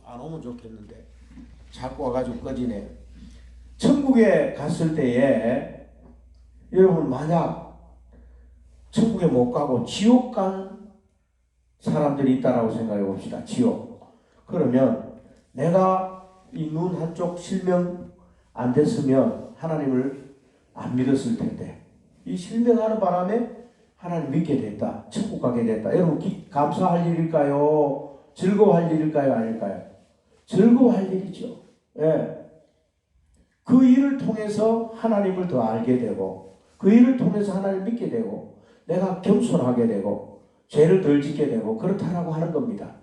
안 오면 좋겠는데 자꾸 와가지고 꺼지네. 천국에 갔을 때에 여러분 만약 천국에 못 가고 지옥 간 사람들이 있다라고 생각해 봅시다. 지옥. 그러면 내가 이 눈 한쪽 실명 안 됐으면 하나님을 안 믿었을 텐데 이 실명하는 바람에 하나님 믿게 됐다. 천국 가게 됐다. 여러분 감사할 일일까요? 즐거워할 일일까요? 아닐까요? 즐거워할 일이죠. 예. 그 일을 통해서 하나님을 더 알게 되고 그 일을 통해서 하나님을 믿게 되고 내가 겸손하게 되고 죄를 덜 짓게 되고 그렇다라고 하는 겁니다.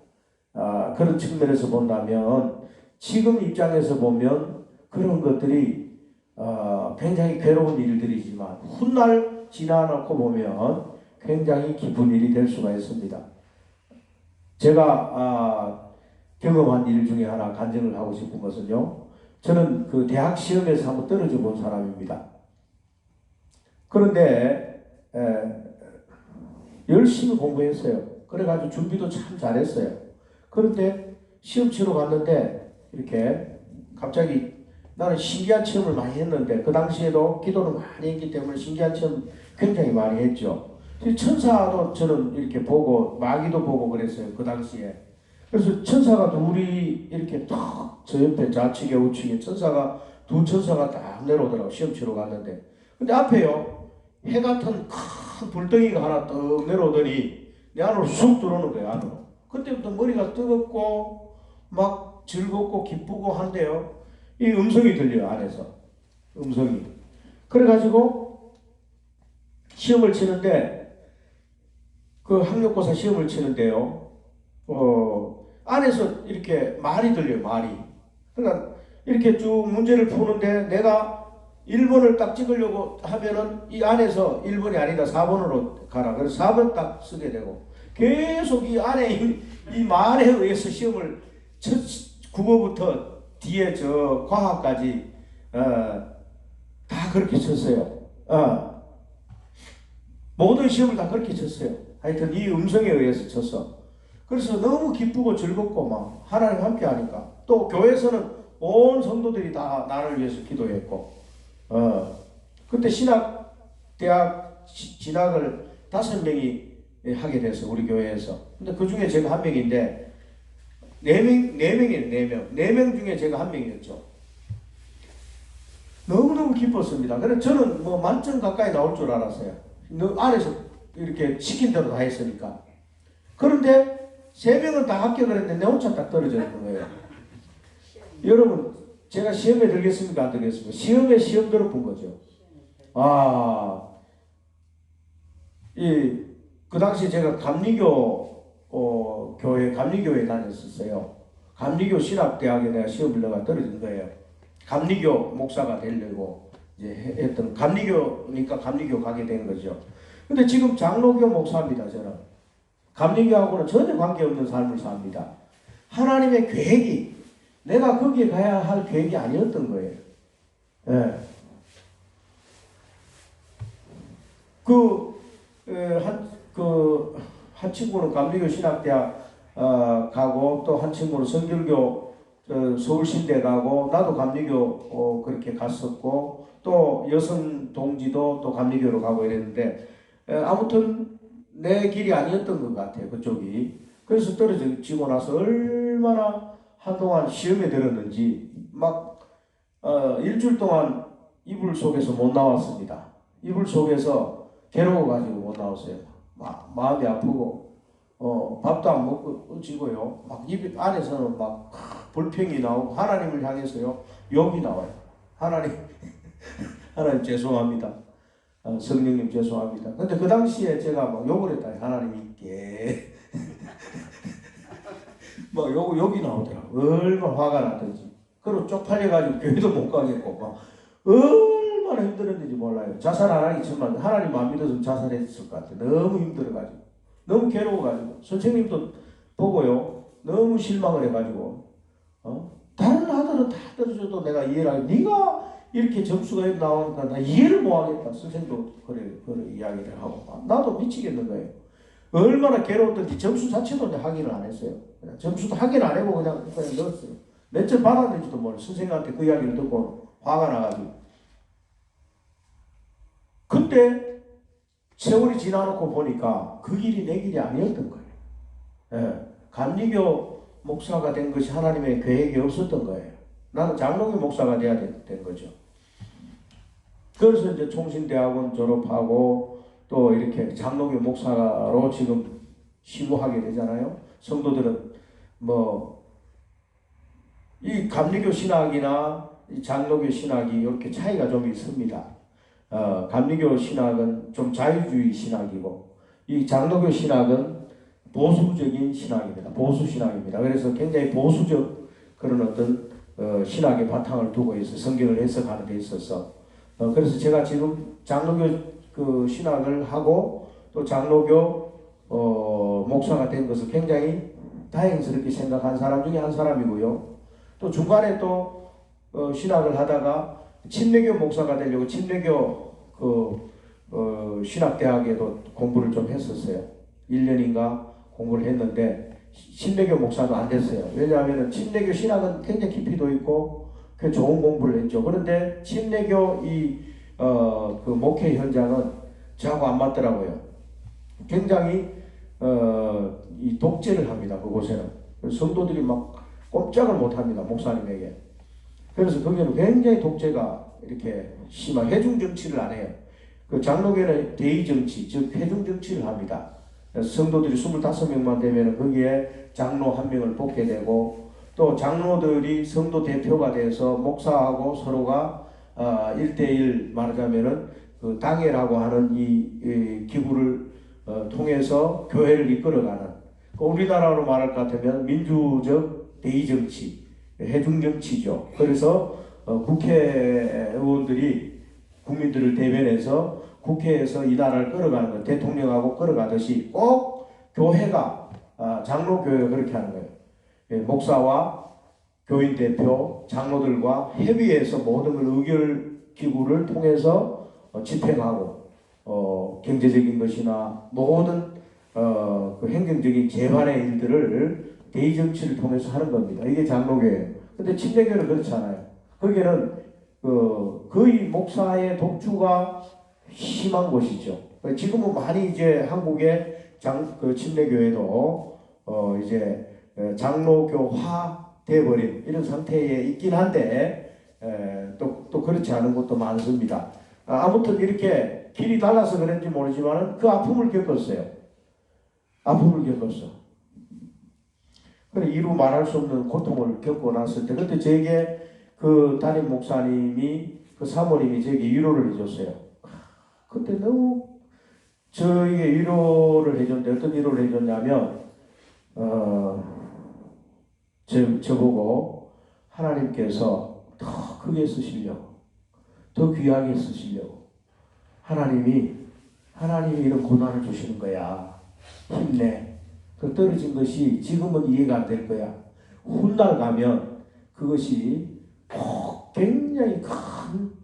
그런 측면에서 본다면 지금 입장에서 보면 그런 것들이 굉장히 괴로운 일들이지만 훗날 지나놓고 보면 굉장히 기쁜 일이 될 수가 있습니다. 제가 경험한 일 중에 하나 간증을 하고 싶은 것은요. 저는 그 대학 시험에서 한번 떨어져 본 사람입니다. 그런데 열심히 공부했어요. 그래가지고 준비도 참 잘했어요. 그런데 시험 치러 갔는데 이렇게 갑자기 나는 신기한 체험을 많이 했는데 그 당시에도 기도를 많이 했기 때문에 신기한 체험 굉장히 많이 했죠. 천사도 저는 이렇게 보고 마귀도 보고 그랬어요. 그 당시에. 그래서 천사가 둘이 이렇게 탁 저 옆에 좌측에 우측에 두 천사가 딱 내려오더라고. 시험 치러 갔는데. 근데 앞에요. 해 같은 큰 불덩이가 하나 떡 내려오더니 내 안으로 쑥 들어오는 거예요. 안으로. 그때부터 머리가 뜨겁고 막 즐겁고 기쁘고 한데요. 이 음성이 들려요. 안에서. 음성이. 그래가지고 시험을 치는데 그 학력고사 시험을 치는데요. 안에서 이렇게 말이 들려요. 말이. 그러니까 이렇게 쭉 문제를 푸는데 내가 1번을 딱 찍으려고 하면은 이 안에서 1번이 아니다 4번으로 가라. 그래서 4번 딱 쓰게 되고 계속 이 안에 이 말에 의해서 시험을 첫 국어부터 뒤에 저 과학까지 다 그렇게 쳤어요. 모든 시험을 다 그렇게 쳤어요. 하여튼 이 음성에 의해서 쳤어. 그래서 너무 기쁘고 즐겁고 막 하나님 함께 하니까 또 교회에서는 온 성도들이 다 나를 위해서 기도했고 그때 대학 진학을 5명이 하게 됐어 우리 교회에서. 근데 그 중에 제가 한 명인데 4명 중에 제가 한 명이었죠. 너무너무 기뻤습니다. 그래서 저는 뭐 만점 가까이 나올 줄 알았어요. 안에서 이렇게 시킨 대로 다 했으니까. 그런데 3명은 다 합격을 했는데 내 혼자 딱 떨어지는 거예요. 여러분 제가 시험에 들겠습니까? 안 들겠습니까? 시험에 시험 들어본 거죠. 그 당시 제가 감리교회 다녔었어요. 감리교 신학대학에 내가 시험을 내가 떨어진 거예요. 감리교 목사가 되려고 이제 했던 감리교니까 감리교 가게 된 거죠. 근데 지금 장로교 목사입니다. 저는 감리교하고는 전혀 관계없는 삶을 삽니다. 하나님의 계획이 내가 거기에 가야 할 계획이 아니었던 거예요. 예. 한 친구는 감리교 신학대학 가고 또 한 친구는 성결교 서울신대 가고 나도 감리교 그렇게 갔었고 또 여성 동지도 또 감리교로 가고 이랬는데 아무튼 내 길이 아니었던 것 같아요. 그쪽이. 그래서 떨어지고 나서 얼마나 한동안 시험에 들었는지 막 일주일 동안 이불 속에서 못 나왔습니다. 이불 속에서 괴로워가지고 못 나왔어요. 마음이 아프고 밥도 안 먹고 어지고요. 막 입 안에서는 막 불평이 나오고 하나님을 향해서요 욕이 나와요. 하나님 죄송합니다. 성령님 죄송합니다. 근데 그 당시에 제가 막 욕을 했다. 하나님께 막 욕이 나오더라고. 얼마나 화가 났던지. 그리고 쪽팔려가지고 교회도 못 가겠고 막 얼마나 힘들었는지 몰라요. 자살 안 하기 전만 하나님 안 믿어서 자살했을 것 같아요. 너무 힘들어가지고 너무 괴로워가지고 선생님도 보고요 너무 실망을 해가지고 다른 아들은 다 떨어져도 내가 이해를 하고 네가 이렇게 점수가 나오니까 나 이해를 못하겠다. 선생님도 그래 이야기를 하고 나도 미치겠는 거예요. 얼마나 괴로웠던지 점수 자체도 확인을 안 했어요. 그냥 점수도 확인 안 하고 그냥 넣었어요. 몇 점 받았는지도 몰라요. 선생님한테 그 이야기를 듣고 화가 나가지고. 근데 세월이 지나놓고 보니까 그 길이 내 길이 아니었던 거예요. 예. 감리교 목사가 된 것이 하나님의 계획이 없었던 거예요. 나는 장로교 목사가 돼야 된 거죠. 그래서 이제 총신대학원 졸업하고 또 이렇게 장로교 목사로 지금 시무하게 되잖아요. 성도들은 뭐 이 감리교 신학이나 이 장로교 신학이 이렇게 차이가 좀 있습니다. 감리교 신학은 좀 자유주의 신학이고 이 장로교 신학은 보수적인 신학입니다. 보수 신학입니다. 그래서 굉장히 보수적 그런 어떤 신학의 바탕을 두고 있어 성경을 해석하는 데 있어서 그래서 제가 지금 장로교 그 신학을 하고 또 장로교 목사가 된 것을 굉장히 다행스럽게 생각한 사람 중에 한 사람이고요. 또 중간에 또 신학을 하다가 침례교 목사가 되려고 침례교 신학대학에도 공부를 좀 했었어요. 1년인가 공부를 했는데 침례교 목사도 안 됐어요. 왜냐하면 침례교 신학은 굉장히 깊이도 있고 그 좋은 공부를 했죠. 그런데 침례교 그 목회 현장은 저하고 안 맞더라고요. 굉장히 이 독재를 합니다. 그곳에는 성도들이 막 꼼짝을 못합니다. 목사님에게. 그래서 거기는 굉장히 독재가 이렇게 심한 회중 정치를 안 해요. 그 장로교는 대의 정치, 즉 회중 정치를 합니다. 성도들이 25명만 되면 거기에 장로 한 명을 뽑게 되고 또 장로들이 성도 대표가 돼서 목사하고 서로가 1대1 말하자면은 그 당회라고 하는 이 기구를 통해서 교회를 이끌어가는 우리나라로 말할 것 같으면 민주적 대의정치, 회중정치죠. 그래서 국회의원들이 국민들을 대변해서 국회에서 이 나라를 끌어가는 것, 대통령하고 끌어가듯이 꼭 교회가 장로교회가 그렇게 하는 거예요. 목사와 교인 대표, 장로들과 협의해서 모든 걸 의결 기구를 통해서 집행하고 경제적인 것이나 모든 그 행정적인 재반의 일들을 대의정치를 통해서 하는 겁니다. 이게 장로교예요. 근데 침례교는 그렇지 않아요. 거기는 거의 목사의 독주가 심한 곳이죠. 지금은 많이 이제 한국의 침례교회도 이제 장로교화 돼버린 이런 상태에 있긴 한데 또 그렇지 않은 곳도 많습니다. 아무튼 이렇게 길이 달라서 그런지 모르지만 그 아픔을 겪었어요. 아픔을 겪었어. 그래 이루 말할 수 없는 고통을 겪고 났을 때 그때 제게 그 담임 목사님이 그 사모님이 제게 위로를 해줬어요. 그때 너무 저에게 위로를 해줬는데 어떤 위로를 해줬냐면 저보고 하나님께서 더 크게 쓰시려고 더 귀하게 쓰시려고 하나님이 이런 고난을 주시는 거야. 힘내. 그 떨어진 것이 지금은 이해가 안 될 거야. 훗날 가면 그것이 굉장히 큰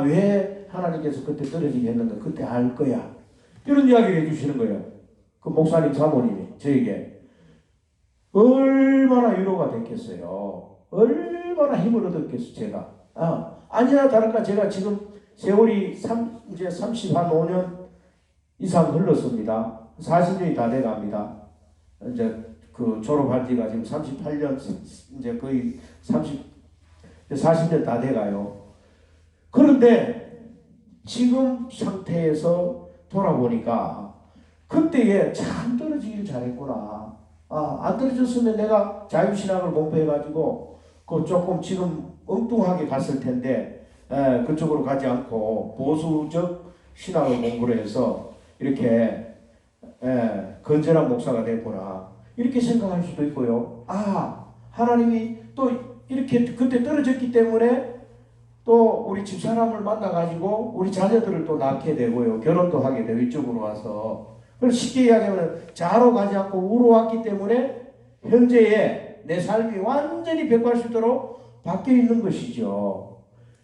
왜 하나님께서 그때 떨어지게 했는가 그때 알 거야. 이런 이야기를 해주시는 거예요. 그 목사님 사모님이 저에게 얼마나 위로가 됐겠어요. 얼마나 힘을 얻었겠어 제가. 아니나 다를까 제가 지금 세월이 이제 35년 이상 흘렀습니다. 40년이 다 돼갑니다. 이제 그 졸업한 지가 지금 38년, 이제 거의 40년 다 돼가요. 그런데 지금 상태에서 돌아보니까 그때에 참 떨어지길 잘했구나. 안 떨어졌으면 내가 자유신학을 공부해가지고 그 조금 지금 엉뚱하게 갔을 텐데 그쪽으로 가지 않고 보수적 신학을 공부를 해서 이렇게 건전한 목사가 됐구나. 이렇게 생각할 수도 있고요. 하나님이 또 이렇게 그때 떨어졌기 때문에 또 우리 집사람을 만나가지고 우리 자녀들을 또 낳게 되고요. 결혼도 하게 되고 이쪽으로 와서. 그래서 쉽게 이야기하면 자로 가지 않고 우로 왔기 때문에 현재의 내 삶이 완전히 180도로 바뀌어 있는 것이죠.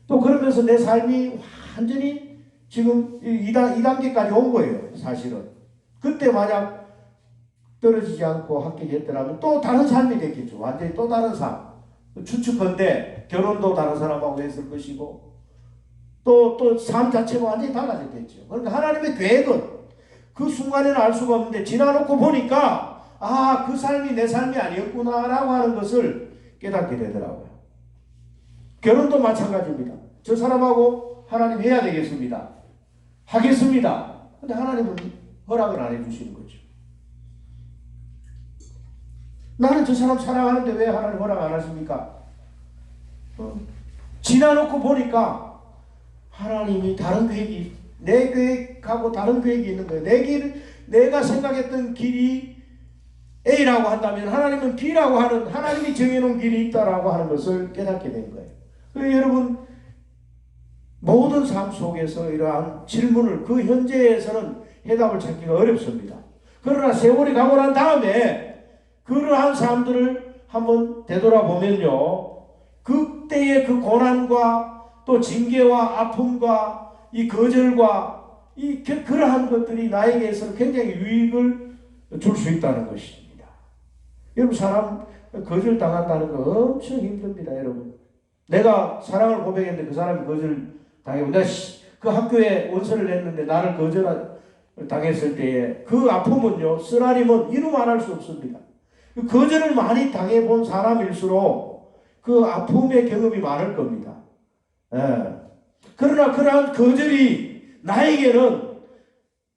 또 그러면서 내 삶이 완전히 지금 2단계까지 온 거예요. 사실은. 그때 만약 떨어지지 않고 합격했더라면 또 다른 삶이 됐겠죠. 완전히 또 다른 삶. 추측컨대 결혼도 다른 사람하고 했을 것이고 또 삶 자체가 완전히 달라졌겠죠. 그러니까 하나님의 계획은 그 순간에는 알 수가 없는데 지나놓고 보니까 그 삶이 내 삶이 아니었구나라고 하는 것을 깨닫게 되더라고요. 결혼도 마찬가지입니다. 저 사람하고 하나님 해야 되겠습니다. 하겠습니다. 근데 하나님은 허락을 안 해주시는 거죠. 나는 저 사람 사랑하는데 왜 하나님 허락 안 하십니까? 지나놓고 보니까 하나님이 다른 계획이, 내 계획하고 다른 계획이 있는 거예요. 내가 생각했던 길이 A라고 한다면 하나님은 B라고 하는, 하나님이 정해놓은 길이 있다라고 하는 것을 깨닫게 된 거예요. 그래서 여러분, 모든 삶 속에서 이러한 질문을 그 현재에서는 해답을 찾기가 어렵습니다. 그러나 세월이 가고 난 다음에 그러한 사람들을 한번 되돌아보면요, 그때의 그 고난과 또 징계와 아픔과 이 거절과 그러한 것들이 나에게서 굉장히 유익을 줄 수 있다는 것입니다. 여러분, 사람 거절 당한다는 거 엄청 힘듭니다. 여러분, 내가 사랑을 고백했는데 그 사람이 거절 당하고, 내가 그 학교에 원서를 냈는데 나를 거절 당했을 때에 그 아픔은요, 쓰라림은 이루 말할 수 없습니다. 거절을 많이 당해본 사람일수록 그 아픔의 경험이 많을 겁니다. 그러나 그러한 거절이 나에게는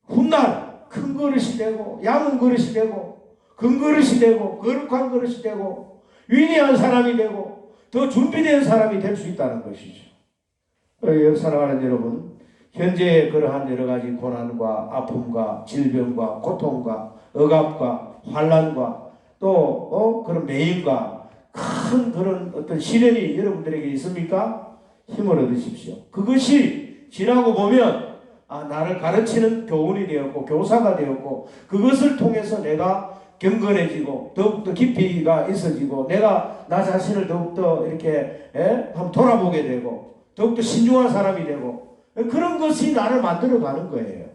훗날 큰 그릇이 되고 얇은 그릇이 되고 큰 그릇이 되고 거룩한 그릇이 되고 위대한 사람이 되고 더 준비된 사람이 될 수 있다는 것이죠. 사랑하는 여러분, 현재의 그러한 여러 가지 고난과 아픔과 질병과 고통과 억압과 환난과 또 그런 매임과 큰 그런 어떤 시련이 여러분들에게 있습니까? 힘을 얻으십시오. 그것이 지나고 보면 나를 가르치는 교훈이 되었고 교사가 되었고 그것을 통해서 내가 경건해지고 더욱더 깊이가 있어지고 내가 나 자신을 더욱더 이렇게 한번 돌아보게 되고 더욱더 신중한 사람이 되고 그런 것이 나를 만들어가는 거예요.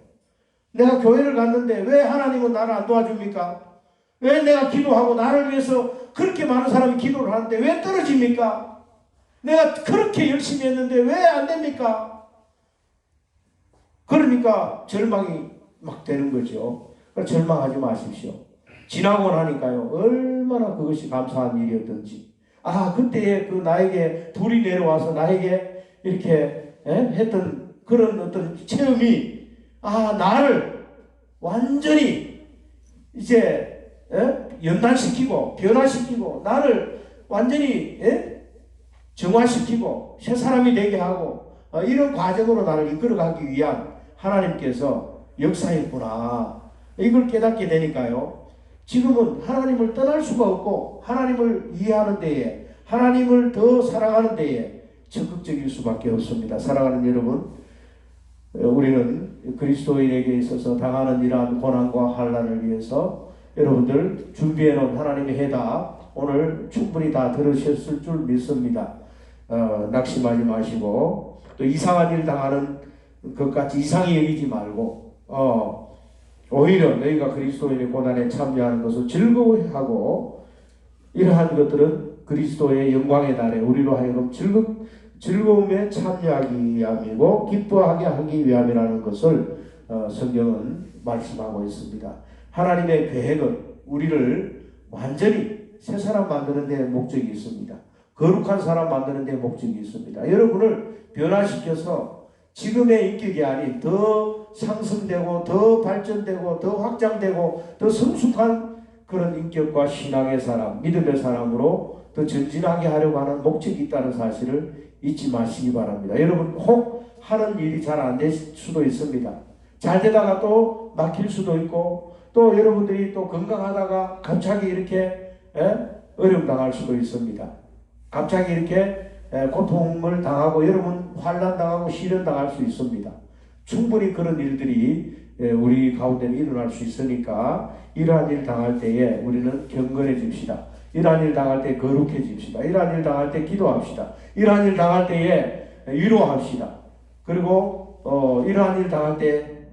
내가 교회를 갔는데 왜 하나님은 나를 안 도와줍니까? 왜 내가 기도하고 나를 위해서 그렇게 많은 사람이 기도를 하는데 왜 떨어집니까? 내가 그렇게 열심히 했는데 왜 안 됩니까? 그러니까 절망이 막 되는 거죠. 절망하지 마십시오. 지나고 나니까요, 얼마나 그것이 감사한 일이었던지. 그때에 그 나에게 불이 내려와서 나에게 이렇게 했던 그런 어떤 체험이 나를 완전히 이제 연단시키고 변화시키고 나를 완전히 정화시키고 새 사람이 되게 하고 이런 과정으로 나를 이끌어가기 위한 하나님께서 역사였구나. 이걸 깨닫게 되니까요, 지금은 하나님을 떠날 수가 없고 하나님을 이해하는 데에 하나님을 더 사랑하는 데에 적극적일 수밖에 없습니다. 사랑하는 여러분, 우리는 그리스도인에게 있어서 당하는 이러한 고난과 환난을 위해서 여러분들 준비해 놓은 하나님의 해답 오늘 충분히 다 들으셨을 줄 믿습니다. 낙심하지 마시고 또 이상한 일 당하는 것같이 이상히 여기지 말고 오히려 너희가 그리스도인의 고난에 참여하는 것을 즐거워하고 이러한 것들은 그리스도의 영광의 날에 우리로 하여금 즐거움에 참여하기 위함이고 기뻐하게 하기 위함이라는 것을 성경은 말씀하고 있습니다. 하나님의 계획은 우리를 완전히 새 사람 만드는 데 목적이 있습니다. 거룩한 사람 만드는 데 목적이 있습니다. 여러분을 변화시켜서 지금의 인격이 아닌 더 상승되고 더 발전되고 더 확장되고 더 성숙한 그런 인격과 신앙의 사람, 믿음의 사람으로 더 전진하게 하려고 하는 목적이 있다는 사실을 잊지 마시기 바랍니다. 여러분, 혹 하는 일이 잘 안 될 수도 있습니다. 잘 되다가 또 막힐 수도 있고 또 여러분들이 또 건강하다가 갑자기 이렇게 어려움 당할 수도 있습니다. 갑자기 이렇게 고통을 당하고 여러분 환난 당하고 시련 당할 수 있습니다. 충분히 그런 일들이 우리 가운데 일어날 수 있으니까 이러한 일 당할 때에 우리는 경건해집시다. 이러한 일 당할 때 거룩해집시다. 이러한 일 당할 때 기도합시다. 이러한 일 당할 때에 위로합시다. 그리고 이러한 일 당할 때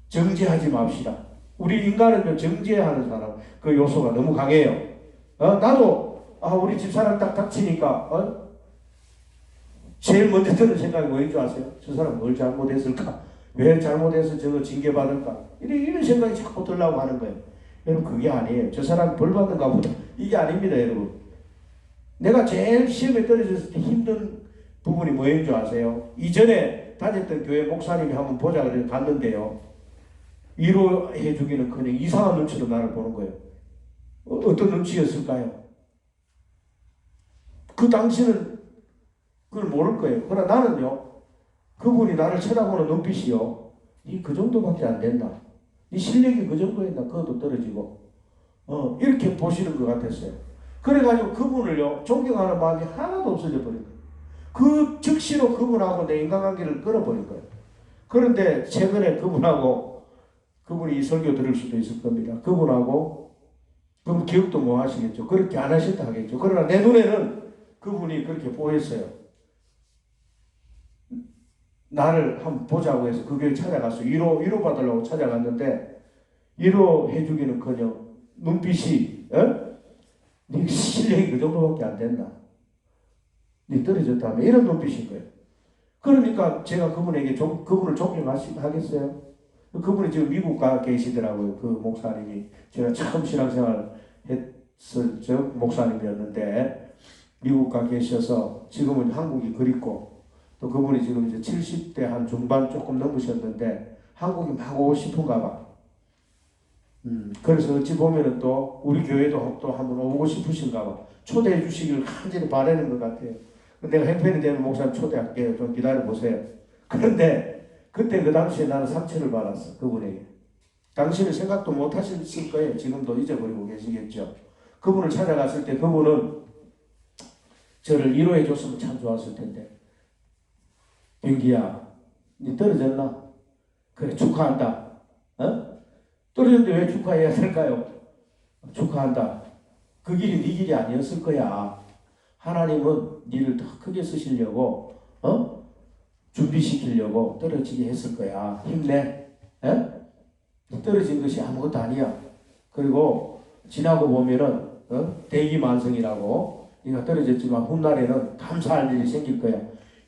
정죄하지 맙시다. 우리 인간은 정죄하는 사람 그 요소가 너무 강해요. 나도 우리 집사람 딱 닥치니까 제일 먼저 드는 생각이 뭐인 줄 아세요? 저 사람 뭘 잘못했을까? 왜 잘못해서 저거 징계받을까? 이런 생각이 자꾸 들려고 하는 거예요. 여러분 그게 아니에요. 저 사람 벌 받는가 보다. 이게 아닙니다 여러분. 내가 제일 시험에 떨어졌을 때 힘든 부분이 뭐인 줄 아세요? 이전에 다녔던 교회 목사님이 한번 보자 그래서 갔는데요. 위로해 주기는 그냥 이상한 눈치로 나를 보는 거예요. 어떤 눈치였을까요? 그 당시는 그걸 모를 거예요. 그러나 나는요. 그분이 나를 쳐다보는 눈빛이요. 니 그 정도밖에 안 된다. 니 실력이 그 정도였나? 그것도 떨어지고. 이렇게 보시는 것 같았어요. 그래가지고 그분을요. 존경하는 마음이 하나도 없어져 버린 거예요. 그 즉시로 그분하고 내 인간관계를 끊어버린 거예요. 그런데 최근에 그분이 이 설교 들을 수도 있을 겁니다. 그분 기억도 못 하시겠죠. 그렇게 안 하셨다 하겠죠. 그러나 내 눈에는 그분이 그렇게 보였어요. 나를 한번 보자고 해서 그 교회 찾아갔어. 위로 받으려고 찾아갔는데 위로해 주기는커녕 눈빛이 네 실력이 그 정도밖에 안 된다. 네 떨어졌다며 이런 눈빛인 거예요. 그러니까 제가 그분을 존경하겠어요? 그분이 지금 미국 가 계시더라고요. 그 목사님이 제가 처음 신앙생활 했을 적 목사님이었는데 미국 가 계셔서 지금은 한국이 그립고 또 그분이 지금 이제 70대 한 중반 조금 넘으셨는데 한국에 막 오고 싶은가 봐. 그래서 어찌 보면은 또 우리 교회도 또 한번 오고 싶으신가 봐. 초대해 주시길 간절히 바라는 것 같아요. 내가 형편이 되면 목사님 초대할게요. 좀 기다려 보세요. 그런데 그때 그 당시에 나는 상처를 받았어. 그분에게. 당신은 생각도 못 하셨을 거예요. 지금도 잊어버리고 계시겠죠. 그분을 찾아갔을 때 그분은 저를 위로해 줬으면 참 좋았을 텐데. 병기야, 니 떨어졌나? 그래, 축하한다. 떨어졌는데 왜 축하해야 될까요? 축하한다. 그 길이 네 길이 아니었을 거야. 하나님은 니를 더 크게 쓰시려고 준비시키려고 떨어지게 했을 거야. 힘내. 떨어진 것이 아무것도 아니야. 그리고 지나고 보면은 대기만성이라고 네가 떨어졌지만 훗날에는 감사할 일이 생길 거야.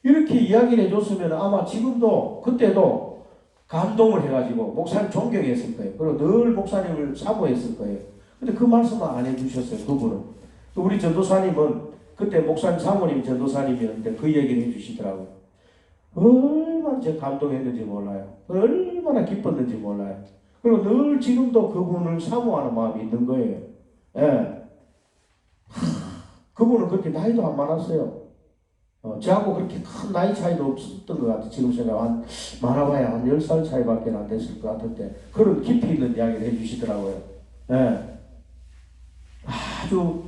이렇게 이야기를 해줬으면 아마 지금도 그때도 감동을 해가지고 목사님 존경했을 거예요. 그리고 늘 목사님을 사모했을 거예요. 근데 그 말씀을 안 해주셨어요. 그분은. 우리 전도사님은 그때 목사님 사모님 전도사님이었는데 그 얘기를 해주시더라고요. 얼마나 제가 감동했는지 몰라요. 얼마나 기뻤는지 몰라요. 그리고 늘 지금도 그분을 사모하는 마음이 있는 거예요. 예. 그분은 그렇게 나이도 안 많았어요. 저하고 그렇게 큰 나이 차이도 없었던 것 같아요. 지금 생각하면 많아봐야 한 10살 차이밖에 안 됐을 것 같은데 그런 깊이 있는 이야기를 해주시더라고요. 예. 아주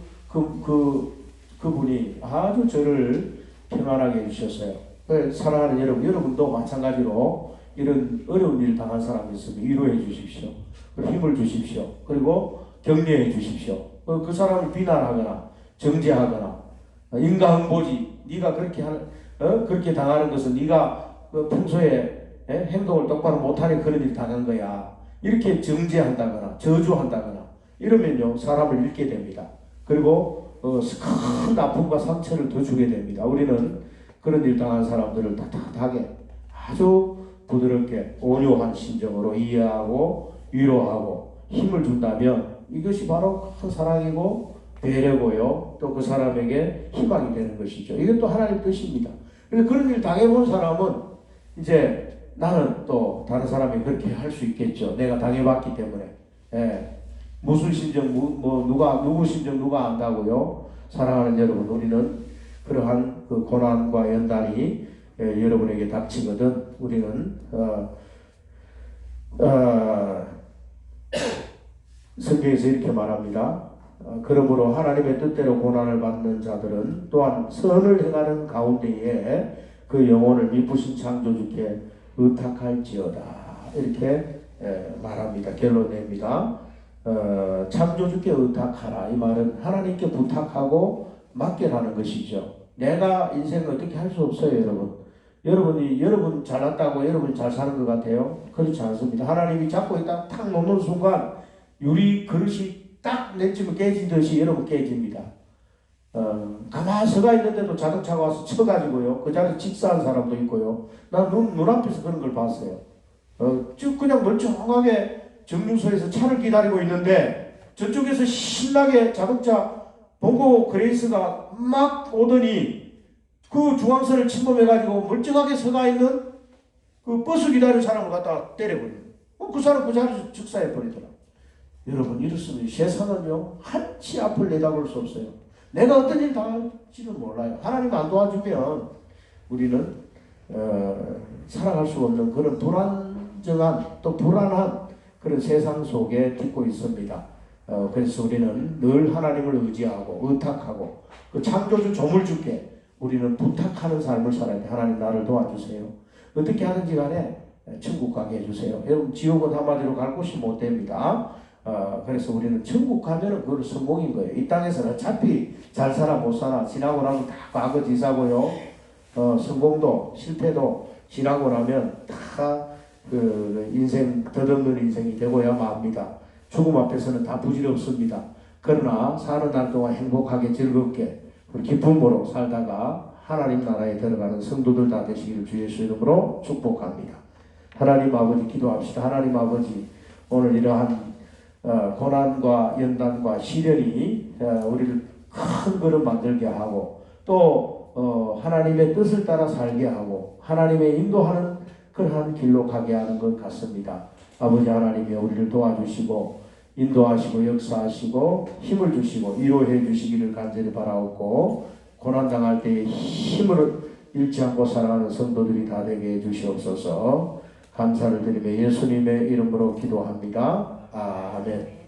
그분이 아주 저를 평안하게 해주셨어요. 사랑하는 여러분도 마찬가지로 이런 어려운 일 당한 사람이 있으면 위로해 주십시오. 힘을 주십시오. 그리고 격려해 주십시오. 그 사람을 비난하거나 정죄하거나 인과응보지 네가 그렇게 당하는 것은 네가 평소에 행동을 똑바로 못하니 그런 일 당한 거야. 이렇게 정죄한다거나 저주한다거나 이러면요 사람을 잃게 됩니다. 그리고 큰 아픔과 상처를 더 주게 됩니다. 우리는 그런 일 당한 사람들을 따뜻하게 아주 부드럽게 온유한 심정으로 이해하고 위로하고 힘을 준다면 이것이 바로 큰 사랑이고 배려고요. 또 그 사람에게 희망이 되는 것이죠. 이것도 하나님의 뜻입니다. 그래서 그런 일 당해본 사람은 이제 나는 또 다른 사람이 그렇게 할 수 있겠죠. 내가 당해봤기 때문에. 무슨 심정, 누구 심정 누가 안다고요? 사랑하는 여러분, 우리는 그러한 그 고난과 연단이 여러분에게 닥치거든 우리는 성경에서 이렇게 말합니다. 그러므로 하나님의 뜻대로 고난을 받는 자들은 또한 선을 행하는 가운데에 그 영혼을 미쁘신 창조주께 의탁할지어다. 이렇게 말합니다. 결론 냅니다. 창조주께 의탁하라. 이 말은 하나님께 부탁하고 맡겨라는 것이죠. 내가 인생을 어떻게 할 수 없어요, 여러분. 여러분 잘났다고 여러분 잘 사는 것 같아요? 그렇지 않습니다. 하나님이 잡고 있다 탁 놓는 순간 유리 그릇이 딱 내치면 깨지듯이 여러분 깨집니다. 가만히 서가 있는데도 자동차가 와서 쳐가지고요. 그 자리에 직사한 사람도 있고요. 난 눈앞에서 그런 걸 봤어요. 쭉 그냥 멀쩡하게 정류소에서 차를 기다리고 있는데 저쪽에서 신나게 자동차 보고 그레이스가 막 오더니 그 중앙선을 침범해가지고 멀쩡하게 서가 있는 그 버스 기다리는 사람을 갖다가 때려버려요. 그 사람 그 자리에서 즉사해버리더라. 여러분 이렇습니다. 세상은요 한치 앞을 내다볼 수 없어요. 내가 어떤 일 당할지는 몰라요. 하나님 안 도와주면 우리는 살아갈 수 없는 그런 불안정한 또 불안한 그런 세상 속에 딛고 있습니다. 그래서 우리는 늘 하나님을 의지하고 의탁하고 그 창조주 조물주께 우리는 부탁하는 삶을 살아야 돼. 하나님 나를 도와주세요. 어떻게 하든지 간에 천국 가게 해주세요. 여러분 지옥은 한마디로 갈 곳이 못 됩니다. 그래서 우리는 천국 가면은 그건 성공인 거예요. 이 땅에서는 어차피 잘 살아 못 살아 지나고 나면 다 과거 지사고요. 성공도 실패도 지나고 나면 다 그 인생 덧없는 인생이 되고야 맙니다. 죽음 앞에서는 다 부질없습니다. 그러나 사는 날 동안 행복하게 즐겁게 기쁨으로 살다가 하나님 나라에 들어가는 성도들 다 되시기를 주 예수 이름으로 축복합니다. 하나님 아버지 기도합시다. 하나님 아버지 오늘 이러한 고난과 연단과 시련이 우리를 큰 걸음 만들게 하고 또 하나님의 뜻을 따라 살게 하고 하나님의 인도하는 그러한 길로 가게 하는 것 같습니다. 아버지 하나님이 우리를 도와주시고 인도하시고 역사하시고 힘을 주시고 위로해 주시기를 간절히 바라옵고 고난당할 때에 힘을 잃지 않고 살아가는 성도들이 다 되게 해주시옵소서. 감사를 드리며 예수님의 이름으로 기도합니다. 아멘.